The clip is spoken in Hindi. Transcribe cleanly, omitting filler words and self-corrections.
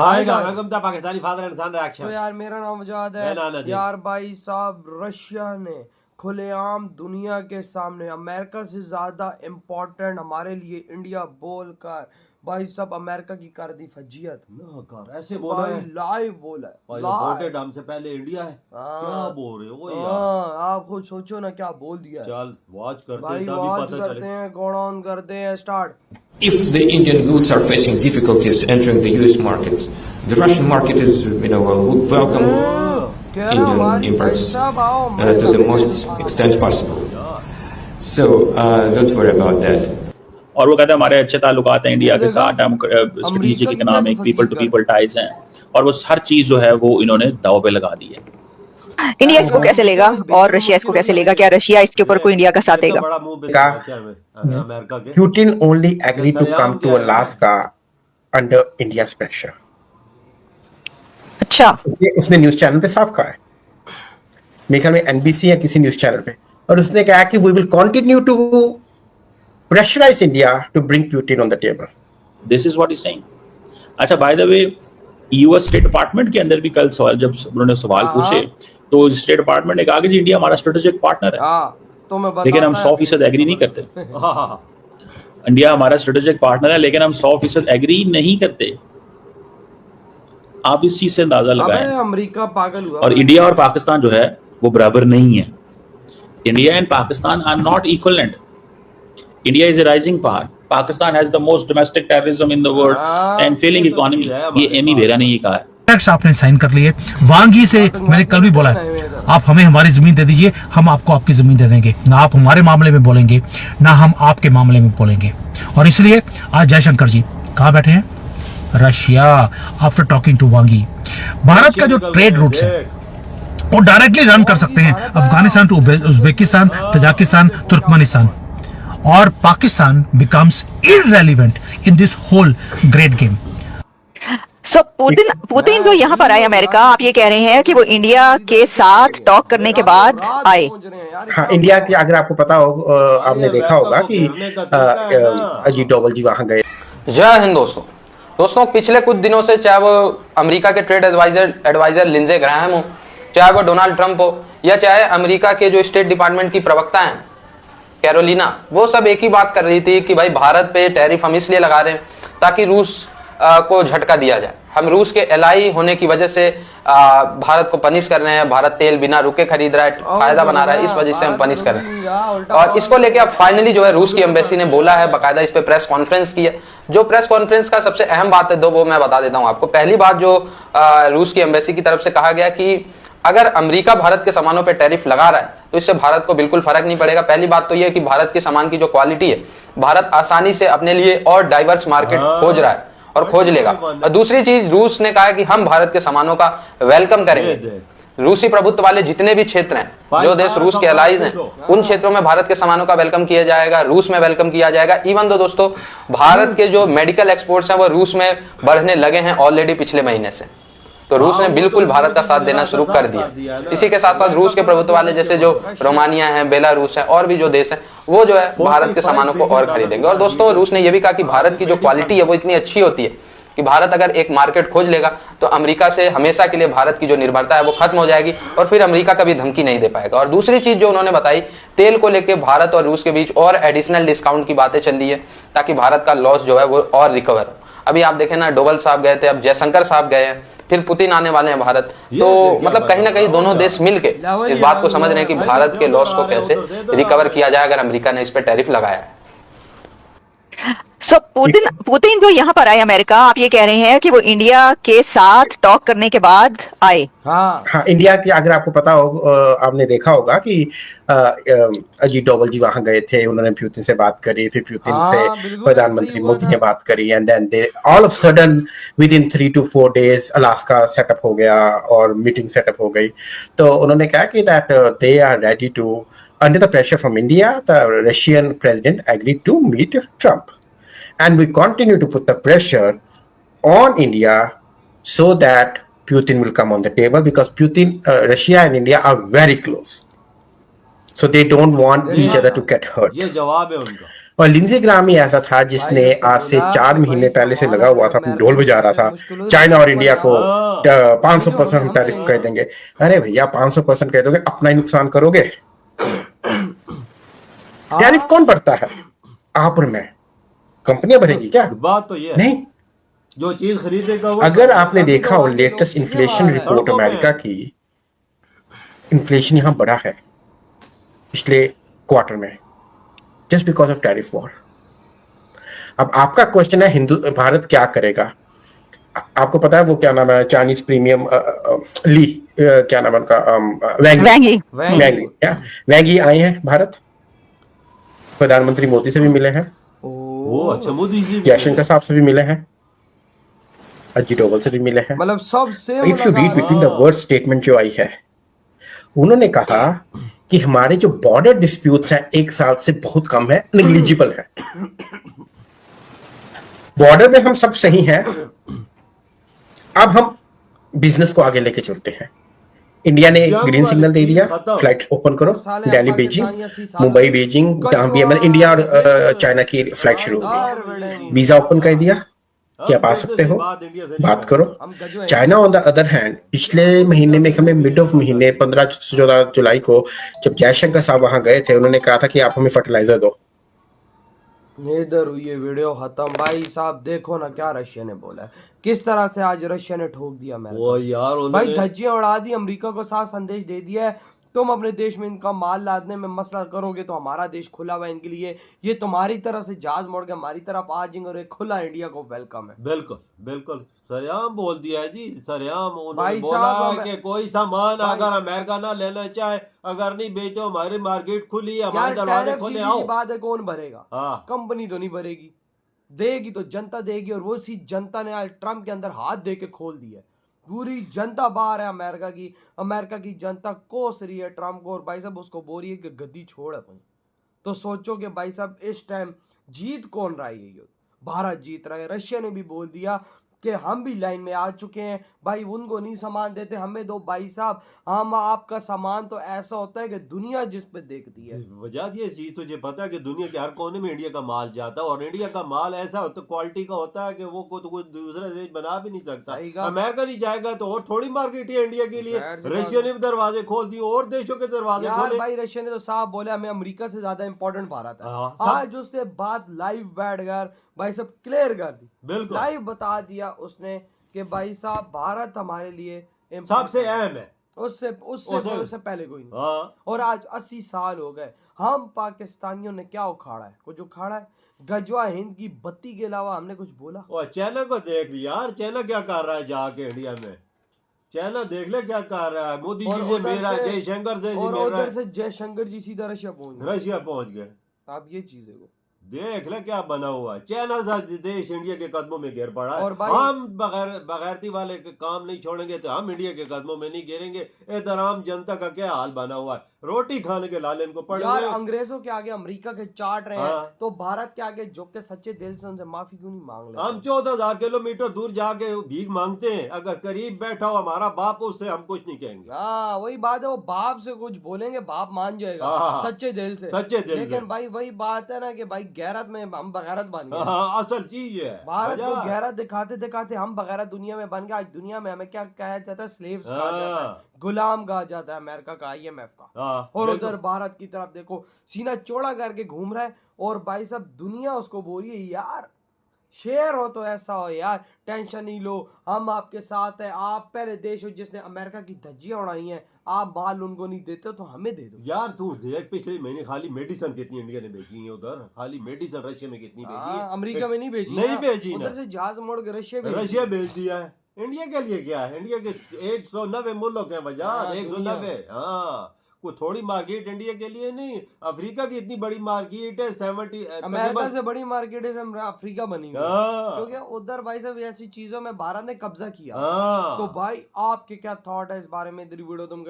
आएगा welcome the Pakistani father and son reaction. तो यार मेरा नाम मुजाद मैं नाना है जी। यार भाई साहब, रशिया ने खुलेआम दुनिया के सामने अमेरिका से ज्यादा इम्पोर्टेंट हमारे लिए इंडिया बोल कर भाई साहब अमेरिका की कर दी फजीयत। ना कर ऐसे बोला भाई है लाइव बोला है, भाई, लाइव। वोटेड हमसे पहले इंडिया है। क्या हाँ बोल रहे हो यार? हाँ, आप खुद सोचो ना क्या बोल दिया है। चल वॉच करते भाई हैं तभी वॉच पता करते चले। हैं, गोड ऑन करते हैं, start. If the Indian goods are facing difficulties entering the US markets, the Russian market is, would welcome कह रहा हूँ Indian भाई imports साहब आओ to the most extent possible. So don't worry about that. और वो कहते हैं हमारे अच्छे ताल्लुकात हैं इंडिया के देखा? साथ, हम स्ट्रेटेजिक अमेरिका की इकोनॉमिक कैसे पीपल टू फंसी पीपल टाइज हैं, और वो हर चीज जो है वो इन्होंने दाव पे लगा दी है। इंडिया इसको कैसे लेगा और रशिया इसको कैसे लेगा? क्या रशिया इसके ऊपर कोई इंडिया का साथ देगा? बड़ा मुंह का अमेरिका के Putin only agreed to come to Alaska under India's pressure. अच्छा, उसने न्यूज चैनल पे साफ कहा है, मेरे ख्याल में एनबीसी या किसी न्यूज चैनल पे, और उसने कहा कि we will continue to pressurise India to bring Putin on the table. This is what is saying. अच्छा, by the way, US State Department के अंदर भी कल सवाल, जब उन्होंने सवाल पूछे तो स्टेट डिपार्टमेंट ने कहा कि जी इंडिया हमारा स्ट्रेटेजिक पार्टनर है, तो मैं लेकिन हम 100% एग्री नहीं करते। इंडिया हमारा स्ट्रेटेजिक पार्टनर है लेकिन हम 100% एग्री नहीं करते। आप इस चीज से अंदाजा लगाएं। अमेरिका पागल हुआ। और इंडिया और पाकिस्तान जो है वो बराबर नहीं है। India and Pakistan are not equivalent. India is a rising power, Pakistan has the most domestic terrorism in the world and failing economy. ये एमी बेरा ने ये कहा है। आपने साइन कर लिए। वांग ही से मैंने कल भी बोला है, आप हमें हमारी जमीन दे दीजिए, हम आपको आपकी जमीन दे देंगे। ना आप हमारे मामले में बोलेंगे, ना हम आपके मामले में बोलेंगे। और इसलिए आज जयशंकर जी कहाँ बैठे हैं? रशिया। आफ्टर टॉकिंग टू वांगी, भारत का जो ट्रेड रूट्स है वो डायरेक्टली रन कर सकते हैं Afghanistan to Uzbekistan, Tajikistan, Turkmenistan, और Pakistan becomes irrelevant in this whole great game. So Putin जो यहाँ पर आए अमेरिका, आप ये कह रहे हैं कि वो इंडिया के साथ टॉक करने के बाद आए? हाँ, इंडिया की अगर आपको पता हो, आपने देखा होगा कि अजीत डोभाल जी वहां गए। जय हिंद दोस्तों, पिछले कुछ दिनों से चाहे वो अमेरिका के ट्रेड एडवाइजर लिंजे ग्राहम हो, चाहे वो डोनाल्ड ट्रंप हो, या चाहे अमेरिका के जो स्टेट डिपार्टमेंट की प्रवक्ता हैं कैरोलिना, वो सब एक ही बात कर रही थी कि भाई भारत पे टैरिफ हम इसलिए लगा रहे हैं ताकि रूस को झटका दिया जाए। हम रूस के एलाई होने की वजह से भारत को पनिश कर रहे हैं। भारत तेल बिना रुके खरीद रहा है, फायदा बना रहा है, इस वजह से हम पनिश कर रहे हैं। और इसको लेके अब फाइनली जो है रूस की एम्बेसी ने बोला है, बाकायदा इस पे प्रेस कॉन्फ्रेंस की है। जो प्रेस कॉन्फ्रेंस का सबसे अहम बात है दो, वो मैं बता देता हूँ आपको। पहली बात जो रूस की एम्बेसी की तरफ से कहा गया कि अगर अमेरिका भारत के सामानों पे टैरिफ लगा रहा है तो इससे भारत को बिल्कुल फर्क नहीं पड़ेगा। पहली बात तो यह है कि भारत के सामान की जो क्वालिटी है, भारत आसानी से अपने लिए और डाइवर्स मार्केट खोज रहा है और खोज लेगा। और दूसरी चीज, रूस ने कहा है कि हम भारत के सामानों का वेलकम करेंगे। रूसी प्रभुत्व वाले जितने भी क्षेत्र हैं, जो देश रूस के अलाइज हैं, उन क्षेत्रों में भारत के सामानों का वेलकम किया जाएगा, रूस में वेलकम किया जाएगा। इवन दो दोस्तों, भारत के जो मेडिकल एक्सपोर्ट्स हैं वो रूस में बढ़ने लगे हैं ऑलरेडी पिछले महीने से। तो रूस ने बिल्कुल भारत का साथ देना शुरू कर दिया। इसी के साथ साथ रूस के प्रभुत्व वाले जैसे जो रोमानिया है, बेलारूस है, और भी जो देश हैं, वो जो है भारत के सामानों को और खरीदेंगे। और दोस्तों, रूस ने यह भी कहा कि भारत की जो क्वालिटी है वो इतनी अच्छी होती है कि भारत अगर एक मार्केट खोज लेगा तो अमेरिका से हमेशा के लिए भारत की जो निर्भरता है वो खत्म हो जाएगी और फिर अमेरिका कभी धमकी नहीं दे पाएगा। और दूसरी चीज जो उन्होंने बताई, तेल को लेके भारत और रूस के बीच और एडिशनल डिस्काउंट की बातें चल रही है ताकि भारत का लॉस जो है वो और रिकवर हो। अभी आप देखें ना, डोभाल साहब गए थे, अब जयशंकर साहब गए हैं, फिर पुतिन आने वाले हैं भारत। तो मतलब कहीं ना कहीं दोनों देश मिलके इस बात को समझ रहे हैं कि भारत के लॉस को कैसे रिकवर किया जाए अगर अमेरिका ने इस पे टैरिफ लगाया है। सो पुतिन जो यहाँ पर आए अमेरिका, आप ये कह रहे हैं कि वो इंडिया के साथ टॉक करने के बाद आए? हाँ, इंडिया की अगर आपको पता हो, आपने देखा होगा कि अजीत डोभाल जी वहां गए थे, उन्होंने पुतिन से बात करी, फिर पुतिन से प्रधानमंत्री मोदी ने बात करी, and then they all of sudden within 3 to 4 days Alaska setup हो गया और मीटिंग सेटअप हो गई। तो उन्होंने कहा कि that they are ready to, under the pressure from India, the Russian president agreed to meet Trump, and we continue to put the pressure on India so that Putin will come on the table, because Putin, Russia and India are very close, so they don't want each other to get hurt. ये जवाब है उनका। और लिंडसे ग्राहम ही ऐसा था जिसने आज से 4 महीने पहले से लगा हुआ था, अपनी ढोल बजा रहा था चाइना और इंडिया को 500% हम टैरिफ कह देंगे। अरे भैया 500% कह दोगे, अपना ही नुकसान करोगे। टैरिफ कौन भरता है? आप और मैं? कंपनियां भरेगी क्या? बात तो ये है, नहीं। जो चीज खरीदेगा वो अगर आपने देखा हो लेटेस्ट इन्फ्लेशन रिपोर्ट अमेरिका की, इन्फ्लेशन यहां बढ़ा है पिछले क्वार्टर में, just because of tariff war. अब आपका क्वेश्चन है भारत क्या करेगा? आपको पता है वो क्या नाम है, चाइनीज प्रीमियम ली, क्या नाम है उनका, वैंगी आए हैं भारत, प्रधानमंत्री मोदी से भी मिले हैं, अच्छा मोदी जी जयशंकर साहब से भी मिले हैं, अजीत डोभाल से भी मिले हैं। मतलब सबसे if you read between the word statement जो आई है, उन्होंने कहा कि हमारे जो बॉर्डर डिस्प्यूट्स हैं 1 साल से बहुत कम है, नेग्लिजिबल है। बॉर्डर पे हम सब सही हैं, अब हम बिजनेस को आगे लेके चलते हैं। इंडिया ने ग्रीन सिग्नल दे दिया, फ्लाइट ओपन करो, दिल्ली बेजिंग, मुंबई बेजिंग, जहां भी इंडिया और चाइना की फ्लाइट शुरू होगी, वीजा ओपन कर दिया कि आप आ सकते हो, बात करो। China on the other hand पिछले महीने में, हमें मिड ऑफ महीने 15-14 जुलाई को जब जयशंकर साहब वहां गए थे, उन्होंने कहा था कि आप हमें फर्टिलाइजर दो। इधर हुई ये वीडियो खत्म। भाई साहब देखो ना क्या रशिया ने बोला है, किस तरह से आज रशिया ने ठोक दिया वो यार भाई, धज्जियां उड़ा दी, अमेरिका को साफ संदेश दे दिया है, तुम अपने देश में इनका माल लादने में मसला करोगे तो हमारा देश खुला हुआ है इनके लिए, ये तुम्हारी तरफ से जहाज मोड़ के हमारी तरफ आ जाएंगे और एक खुला इंडिया को वेलकम है। बिल्कुल बिल्कुल सरेआम बोल दिया है जी, सरेआम उन्होंने भाई बोला साहब, है कि कोई सामान अगर अमेरिका ना लेना चाहे, अगर नहीं बेचो, हमारी मार्केट खुली है, हमारे दरवाजे खुले, आओ। बात है, कौन भरेगा? हाँ। कंपनी तो नहीं भरेगी, देगी तो जनता देगी, और वो सी जनता ने आज ट्रम्प के अंदर हाथ दे के खोल दिया। पूरी जनता बाहर है अमेरिका की जनता कोस रही है ट्रम्प को, और भाई साहब उसको बोल रही है कि गद्दी छोड़ अपनी। तो सोचो कि भाई साहब इस टाइम जीत कौन रहा है ये युद्ध? भारत जीत रहा है। रशिया ने भी बोल दिया कि हम भी लाइन में आ चुके हैं भाई, उनको नहीं सामान देते, हमें दो भाई साहब, हम आपका सामान तो ऐसा होता है कि दुनिया जिस पे देखती है। वजह ये चीज तुझे पता है कि दुनिया के हर कोने में इंडिया का माल जाता है, और इंडिया का माल ऐसा होता, क्वालिटी का होता है कि वो कोई दूसरा देश बना भी नहीं सकता। अमेरिका नहीं जाएगा तो और थोड़ी मार्केट है इंडिया के लिए। रशिया ने भी दरवाजे खोल दिए, और देशों के दरवाजे खोले। भाई रशिया ने तो साफ बोला हमें अमेरिका से ज्यादा इंपॉर्टेंट भारत है। आज उसने बात लाइव बैठ कर भाई सब क्लियर कर दी, बिल्कुल लाइव बता दिया उसने कि भाई साहब भारत हमारे लिए सबसे अहम है, उससे पहले कोई नहीं। और आज 80 साल हो गए, हम पाकिस्तानियों ने क्या उखाड़ा है? कुछ उखाड़ा है? गजवा हिंद की बत्ती के अलावा हमने कुछ बोला? और चाइना को देख लिया यार, चाइना क्या कर रहा है जाके इंडिया में, चाइना देख ले क्या कर रहा है। मोदी जी से मेरा, जयशंकर से और उधर से जयशंकर जी सीधा रशिया पहुंच गए। आप ये चीजें को देख ले क्या बना हुआ है। चाइना सा देश इंडिया के कदमों में गिर पड़ा है, और हम बगैरती वाले काम नहीं छोड़ेंगे तो हम इंडिया के कदमों में नहीं गिरेंगे। इधर आम जनता का क्या हाल बना हुआ है, रोटी खाने के लाले इनको पड़े हुए। अंग्रेजों के आगे अमेरिका के चाट रहे हैं, तो भारत के आगे झुक के सच्चे दिल से उनसे माफी क्यों नहीं मांग लेते? हम 14,000 किलोमीटर दूर जाके भीख मांगते हैं, अगर करीब बैठा हो हमारा बाप, उससे हम कुछ नहीं कहेंगे। वही बात है, वो बाप से कुछ बोलेंगे बाप मान जाएगा सच्चे दिल से। लेकिन भाई वही बात है ना कि भाई गैरत में हम बगैरत बन गए। असल चीज है भारत को गैरत दिखाते दिखाते हम बगैरत दुनिया में बन गए। आज दुनिया में हमें क्या कहा जाता है? स्लेव्स कहा जाता है, गुलाम कहा जाता है अमेरिका का, IMF का। और उधर भारत की तरफ देखो, सीना चौड़ा करके घूम रहा है, और भाई साहब दुनिया उसको बोल रही है यार शेर हो तो ऐसा हो यार, टेंशन नहीं लो, हम आपके साथ है। आप पहले देश हो जिसने अमेरिका की धज्जियां उड़ाई हैं, आप माल उनको नहीं देते तो हमें दे दो। यार तू देख पिछले महीने खाली मेडिसिन कितनी इंडिया ने भेजी है उधर, खाली मेडिसिन रशिया में कितनी भेजी है, अमेरिका में नहीं भेजी, नहीं भेजी, उधर से जहाज मोड़ के रशिया भेज दिया है। इंडिया के लिए क्या है? इंडिया के 190 मुल्क है बाजार, 190। हाँ, कोई थोड़ी मार्केट इंडिया के लिए नहीं। अफ्रीका की इतनी बड़ी मार्केट है, 70 अमेरिका से बड़ी मार्केट है अफ्रीका बनी क्योंकि उधर भाई साहब ऐसी चीजों में भारत ने कब्जा किया। तो भाई आपके क्या थॉट है इस बारे में? वीडियो तुम